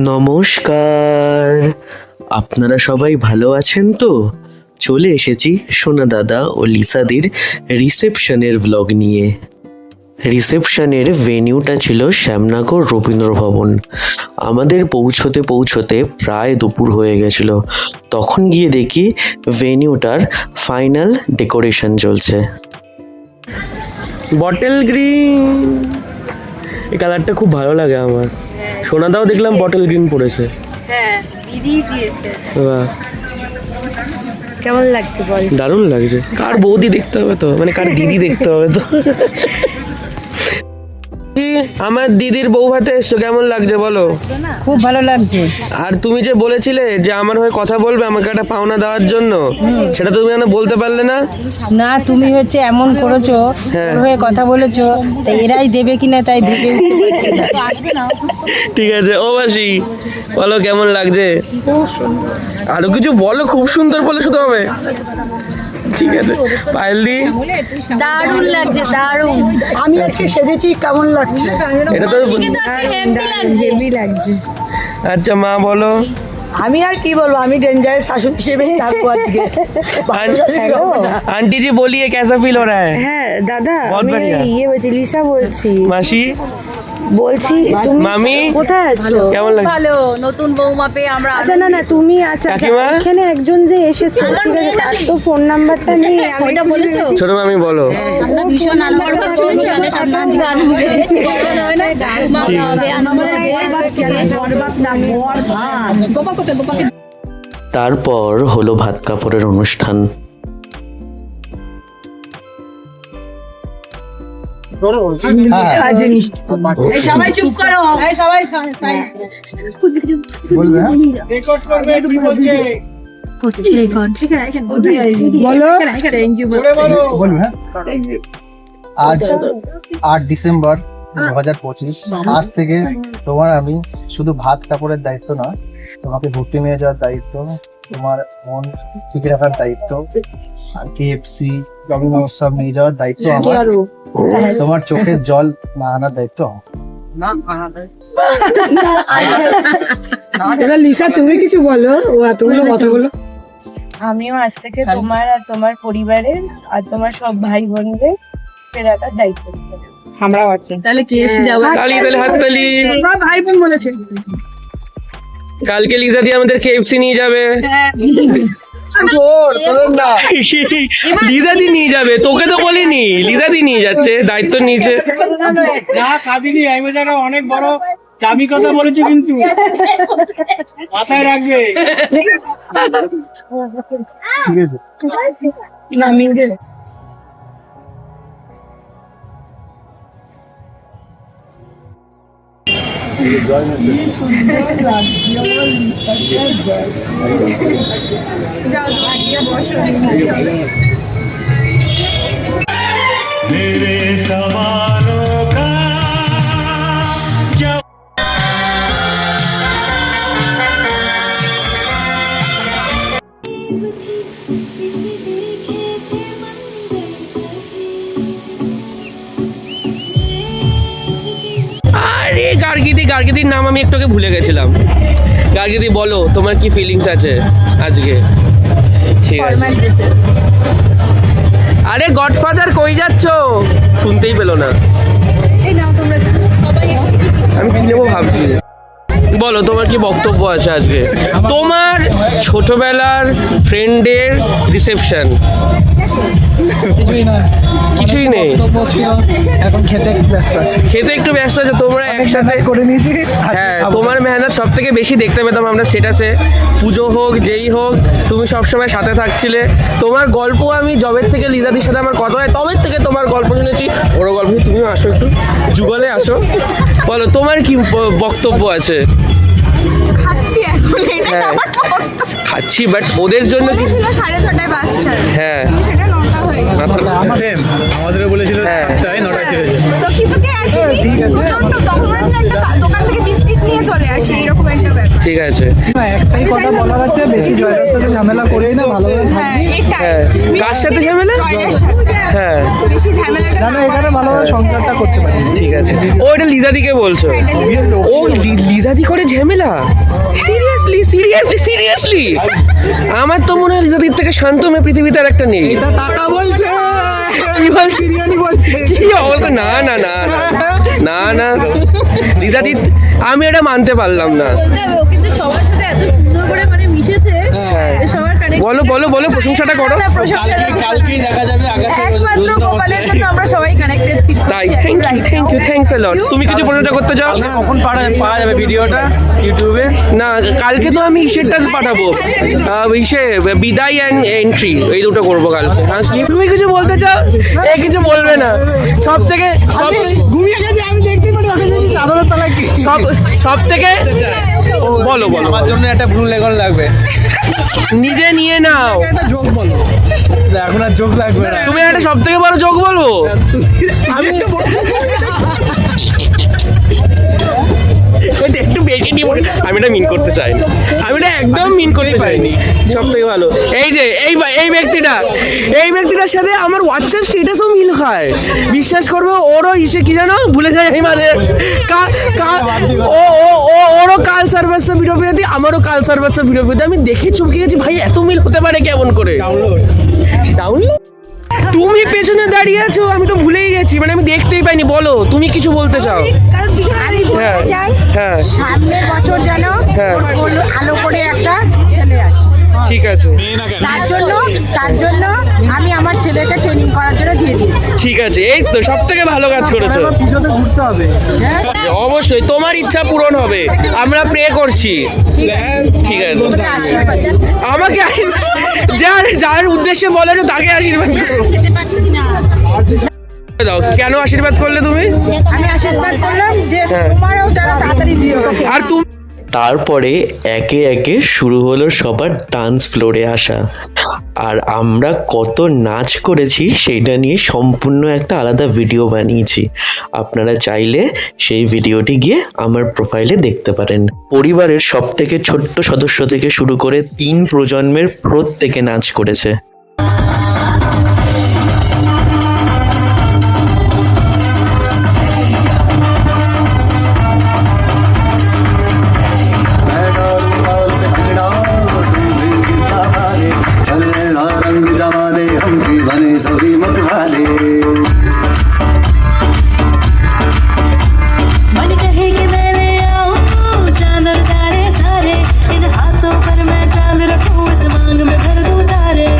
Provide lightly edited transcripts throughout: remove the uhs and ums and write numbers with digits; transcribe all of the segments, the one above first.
নমস্কার, আপনারা সবাই ভালো আছেন তো? চলে এসেছি সোনা দাদা ও লিসাদির রিসেপশনের ভ্লগ নিয়ে। রিসেপশনের ভেন্যুটা ছিল শ্যামনগর রবীন্দ্র ভবন। আমাদের পৌঁছতে প্রায় দুপুর হয়ে গেছিল। তখন গিয়ে দেখি ভেন্যুটার ফাইনাল ডেকোরেশন চলছে। বটল গ্রিন, এই কালারটা খুব ভালো লাগে আমার। সোনাদাও দেখলাম বটল গ্রিন পরেছে। হ্যাঁ, দিদি দিয়েছে। বাহ, কেমন লাগছে বল? দারুণ লাগছে। কার বৌদি দেখতে হবে তো, মানে কার দিদি দেখতে হবে তো। আমার দিদির বউ ভাতে এসছো, কেমন লাগছে বলো? খুব ভালো লাগছে। আর তুমি যে বলেছিলে যে আমার হয়ে কথা বলবে আমাকে একটা পাওনা দেওয়ার জন্য, সেটা তুমি কেন বলতে পারলে না? না, তুমি হচ্ছে এমন করেছো, হ্যাঁ। ওর হয়ে কথা বলেছো, তাই এরাই দেবে কিনা তাই ভেবে উঠতে পারছি না। ঠিক আছে, ও বাসি বলো কেমন লাগছে? আরো কিছু বলো, খুব সুন্দর বলে শুধু হবে। ঠিক আছে, পায়েলদি দারুণ লাগছে, দারুণ। আমি আজকে সেজেছি, কেমন লাগছে? এটা তো হেভি লাগছে। আচ্ছা মা বলো। আমি আর কি বলবো, আমি ডেঞ্জারের শাশুড়ি হিসেবেই থাকবো আজকে। आंटी जी बोलिए कैसा फील हो रहा है? হ্যাঁ দাদা, बहुत আমি बढ़िया। ইয়ে বলছি, লিসা বলছি। মাসি তুমি মামি কোথায় আছো? কেমন লাগছে? ভালো, নতুন বৌমা পেয়ে আমরা আচ্ছা না তুমি আচ্ছা কাকিমা? এখানে একজন যে এসেছে, ঠিক আছে, তার তো ফোন নাম্বারটা নেই। আমি ওইটা বলেছো? ছোট মামি বলো। আমরা ভীষণ আনন্দ করছি, আমাদের সাথে নাচ গান হবে, গোপা কোথায়, গোপাকে তারপর হলো ভাত কাপড়ের অনুষ্ঠান। সবাই চুপ করো। আজ 8 ডিসেম্বর 2025। আজ থেকে তোমার আমি শুধু ভাত কাপড়ের দায়িত্ব নয়, তোমাকে ঘুরতে নিয়ে যাওয়ার দায়িত্ব, তোমার মন ঠিক রাখার দায়িত্ব, আর KFC সব নিয়ে যাওয়ার দায়িত্ব আমার, তোমার চোখের জল না আনার দায়িত্ব আমার। এবার লিসা তুমি কিছু বলো, ও এতগুলো কথা বলো। আমিও আজ থেকে তোমার আর তোমার পরিবারের আর তোমার সব ভাই বোনদের ফেরাটার দায়িত্ব নেবো। আমরাও আছি। তাহলে KFC যাবো। তালি তালি হাত তালি। সব ভাই বোন বলেছে। কালকে লিজা দিয়ে আমাদের KFC নিয়ে যাবে। লিজা দি নিয়ে যাবে, তোকে তো বলিনি। লিজা দি নিয়ে যাচ্ছে, দায়িত্ব নিয়েছে। না কাঁদিনি, আমি যেন অনেক বড় দামি কথা বলেছি, কিন্তু মাথায় রাখবে। ঠিক আছে, আরে গার্গিদির নাম আমি একটু ভুলে গেছিলাম। গার্গিদি বলো তোমার কি ফিলিংস আছে আজকে? ঠিক আছে। আরে গডফাদার কই যাচ্ছ? শুনতেই পেলো না। আমি কি নেবো ভাবছি। বলো তোমার কি বক্তব্য আছে আজকে? তোমার ছোটবেলার ফ্রেন্ডের রিসেপশন। কিছুই নেই, এখন খেতে ব্যস্ত আছি। খেতে একটু ব্যস্ত আছে। তোমরা একসাথে করে নিয়েছি। হ্যাঁ, তোমার মেহনত সব থেকে বেশি দেখতে পেতাম আমরা স্টেটাসে। পুজো হোক যেই হোক, তুমি সবসময় সাথে থাকছিলে। তোমার গল্প আমি জবের থেকে লিজাদির সাথে আমার কথা হয়, তবের থেকে তোমার গল্প শুনেছি। ওর গল্প তুমিও আসো, একটু যুগলে আসো। বলো তোমার কি বক্তব্য আছে? হ্যাঁ খাচ্ছি, বাট ওদের জন্য কি? 6:30 বাস ছাড়ে, হ্যাঁ সেটা 9টা হয়ে গেছে। আমাদেরও বলেছিল হ্যাঁ। 9টায় ছেড়ে যাবে। তো কিছুকে আসেনি, প্রচন্ড তখন মনে হচ্ছিল একটা দোকান থেকে বিস্কিট নিয়ে চলে আসে, এরকম একটা ব্যাপার। ঠিক আছে। একটাই কথা বলার আছে, বেশি জয়ের সাথে ঝামেলা করেই না, ভালোভাবে থাকবি। হ্যাঁ, কার সাথে ঝামেলা? হ্যাঁ, না না, এখানে ভালোভাবে সংসারটা করতে পারি। ঠিক আছে। ও এটা লিজাদিকে বলছো? ও লিজাদি করে ঝামেলা? Seriously seriously seriously? আমার তো মনে হয় লিজাদির থেকে শান্ত মেয়ে পৃথিবীতে আর একটা নেই। এটা টাকা বলছে, কি বলছি? বিরিয়ানি বলছে। কি অবস্থা! না না না না না, লিজাদি আমি এটা মানতে পারলাম না। বলতে হবে, ও কিন্তু সবার সাথে এত সুন্দর করে মানে মিশেছে যে সবার কানেক্ট। বলো বলো বলো, প্রশংসাটা করো। কালকেই দেখা যাবে আকাশে একমাত্র গোপালের জন্য আমরা সবাই কানেক্টেড ফিল করছি। তাই, থ্যাংক ইউ থ্যাঙ্কস আ লট। তুমি কিছু প্রশংসা করতে চাও? কখন পাওয়া যাবে ভিডিওটা ইউটিউবে? না, কালকে তো আমি ইসেরটা পাঠাবো, ইসে বিদায় অ্যান্ড এন্ট্রি, এই দুটো করবো কালকে। হ্যাঁ, তুমি কিছু বলতে চাও? এ কিছু বলবে না। সব থেকে ঘুমিয়ে গেছে, আমি দেখতে পারি ওকে, যদি চাদরের তলায় কি সব থেকে বলো বলো, আমার জন্য একটা ব্লু লেগন লাগবে। নিজে নিয়ে নাও। একটা জোক বলো। এখন আর জোক লাগবে না, তুমি একটা সব থেকে বড় যোগ বলবো। আমি একটা বড় এটা একটু বেশি নিয়ে পড়ে। আমি এটা মিন করতে চাই না, আমি এটা একদম মিন করতে চাইনি। সব থেকে ভালো এই যে এই ব্যক্তিটার সাথে আমার হোয়াটসঅ্যাপ স্ট্যাটাসও মিল খায়। বিশ্বাস করবে, ওরও ইসে কি জানো ভুলে যায় এই মানে ওরও কাল সার্ভিসে ভিডিও পেয়েছি, আমারও কাল সার্ভিসে ভিডিও পেয়েছি। আমি দেখে চমকে গেছি, ভাই এত মিল হতে পারে কেমন করে? ডাউনলোড। তুমি পেছনে দাঁড়িয়ে আছো, আমি তো ভুলেই গেছি, মানে আমি দেখতেই পাইনি। বলো, তুমি কিছু বলতে চাও? আমি বলতে চাই হ্যাঁ সামনের বছর যেন হ্যাঁ। ওর আলো করে একটা ছেলে আসে। ঠিক আছে, তার জন্য আমি আমার ছেলেকে ট্রেনিং করার জন্য দিয়ে দিয়েছি। ঠিক আছে, এই তো সব থেকে ভালো কাজ করেছো। পুজোতে ঘুরতে হবে। অবশ্যই তোমার ইচ্ছা পূরণ হবে, আমরা প্রে করছি। ঠিক আছে, আমাকে আশীর্বাদ, যার উদ্দেশ্যে বলেছো তাকে আশীর্বাদ করো। দাও। কেন আশীর্বাদ করলে তুমি? আমি আশীর্বাদ করলাম যে হ্যাঁ। তোমারও যেন তাড়াতাড়ি বিয়ে হোক। আর তুমি তারপরে একে একে শুরু হলো সবার ডান্স ফ্লোরে আসা, আর আমরা কত নাচ করেছি সেইটা নিয়ে সম্পূর্ণ একটা আলাদা ভিডিও বানিয়েছি। আপনারা চাইলে সেই ভিডিওটি গিয়ে আমার প্রোফাইলে দেখতে পারেন। পরিবারের সব থেকে ছোট্ট সদস্য থেকে শুরু করে 3 প্রজন্মের প্রত্যেকে নাচ করেছে। रंग जमा दे हम भी बने सभी मत वाले। मन कहे कि मैं ले आऊं चांद और तारे सारे, इन हाथों पर मैं चांद रखूं, इस मांग में भर दूं तारे।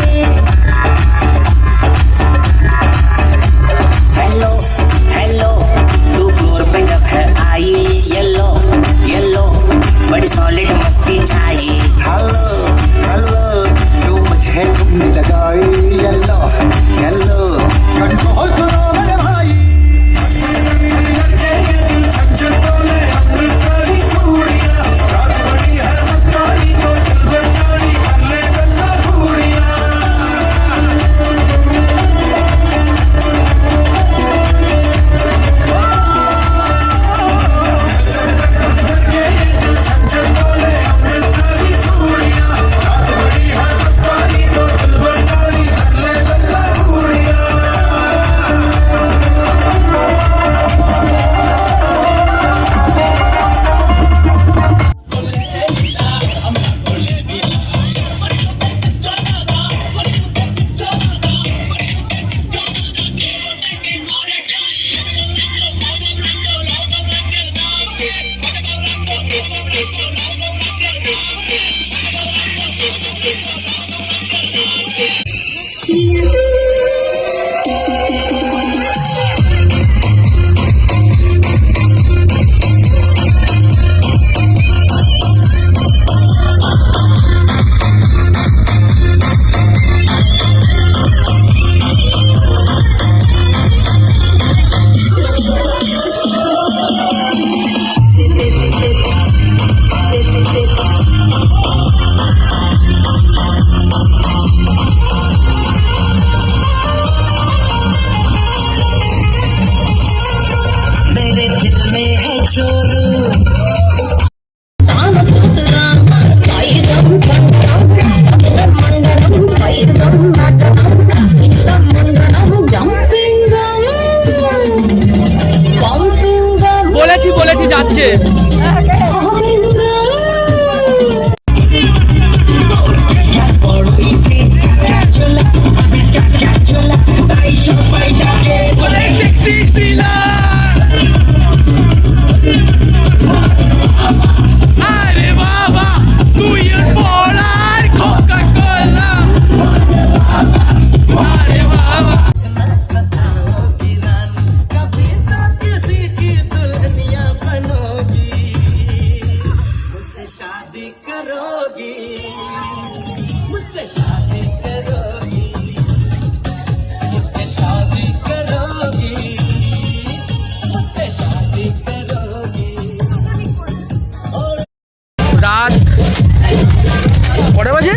রাত কটা বাজে?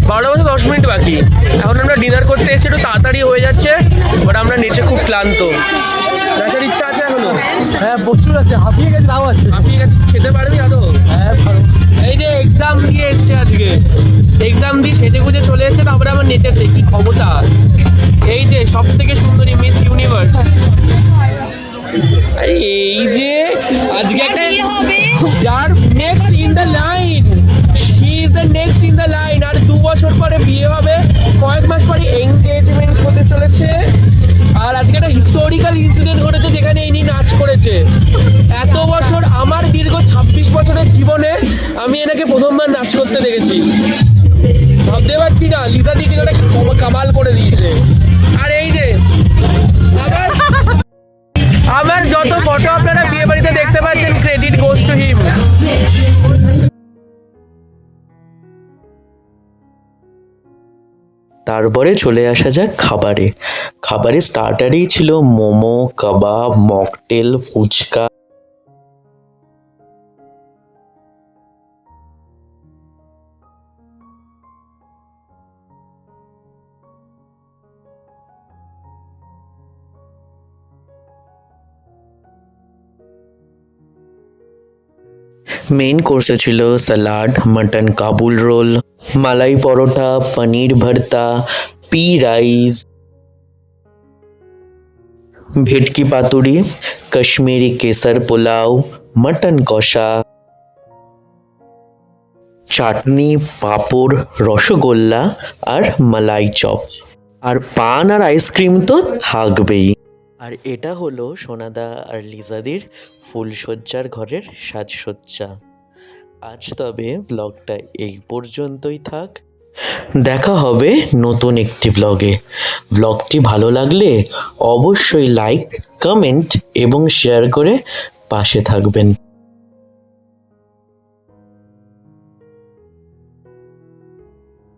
12:10 বাকি। এখন আমরা ডিনার করতে এসেছি, একটু তাড়াতাড়ি হয়ে যাচ্ছে, বাট আমরা নেচে খুব ক্লান্ত। নাচার ইচ্ছা আছে এখনো? হ্যাঁ প্রচুর আছে, হাঁপিয়ে গেছে, তাও আছে। হাঁপিয়ে গেছে, খেতে পারবি আদৌ? হ্যাঁ ভালো। এই যে এক্সাম দিয়ে এসছে আজকে, এক্সাম দিয়ে সেজে গুজে চলে এসছে, তারপরে আমার নেচেছে, কি ক্ষমতা! এই যে সব থেকে সুন্দরী মিস ইউনিভার্স, এই যে আজকে একটা যার next in the line, he is the next in the line. আর 2 বছর পরে বিয়ে হবে, কয়েক মাস পরে এঙ্গেজমেন্ট হতে চলেছে। আর আজকে একটা হিস্টোরিক্যাল ইনসিডেন্ট ঘটেছে যেখানে ইনি নাচ করেছে। এত বছর, আমার দীর্ঘ 26 বছরের জীবনে আমি এনাকে প্রথমবার নাচ করতে দেখেছি। ভাবতে পারছি না, লিসা দিকে একটা কামাল করে দিয়েছে। আর এই যে আমার যত ফটো আপনারা বিয়ে বাড়িতে দেখতে পাচ্ছেন, ক্রেডিট গোস টু হিম। তারপরে চলে আসা যাক খাবারে। খাবারে স্টার্টারেই ছিল মোমো, কাবাব, মকটেল, ফুচকা। মেইন কোর্সে ছিল স্যালাড, মটন কাবুল রোল, মালাই পরোটা, পনির ভর্তা, পি রাইস, ভেটকি পাতুরি, কাশ্মীরি কেসার পোলাও, মটন কষা, চাটনি, পাঁপড়, রসগোল্লা আর মালাই চপ। আর পান আর আইসক্রিম তো থাকবেই। আর এটা হলো সোনাদা আর লিজাদির ফুলসজ্জার ঘরের সাজসজ্জা। আজ তবে ভ্লগটা এই পর্যন্তই থাক, দেখা হবে নতুন একটি ভ্লগে। ভ্লগটি ভালো লাগলে অবশ্যই লাইক, কমেন্ট এবং শেয়ার করে পাশে থাকবেন।